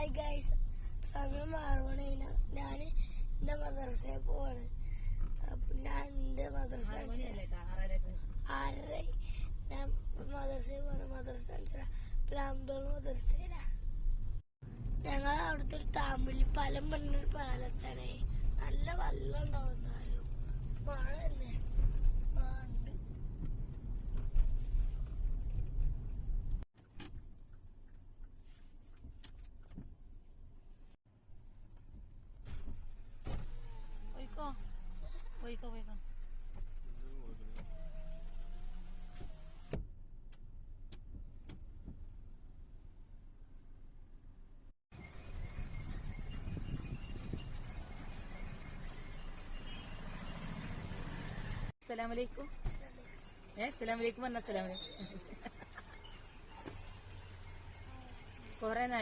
Hi guys, സമയം 6 മണിയാണ്. ഞാൻ എന്റെ മദ്രസയിൽ പോവാണ്. ഞാൻ എന്റെ മദ്രസ 6:30 ഞാൻ മദ്രസയിൽ പോവാണ്. മദ്രസ പ്ലാന്തോൾ മദ്രസയില. ഞങ്ങൾ അവിടുത്തെ ഒരു താമ്പുലിപ്പാലം പറഞ്ഞൊരു പാലത്താണ്. നല്ല വെള്ളം ഉണ്ടാവുന്നായാലും മഴയല്ലേ. പോയിക്കോ അസ്സലാമലൈക്കും. അസ്സലാമലൈക്കും പറഞ്ഞ അസ്സലാമലൈക്കും. കൊറേ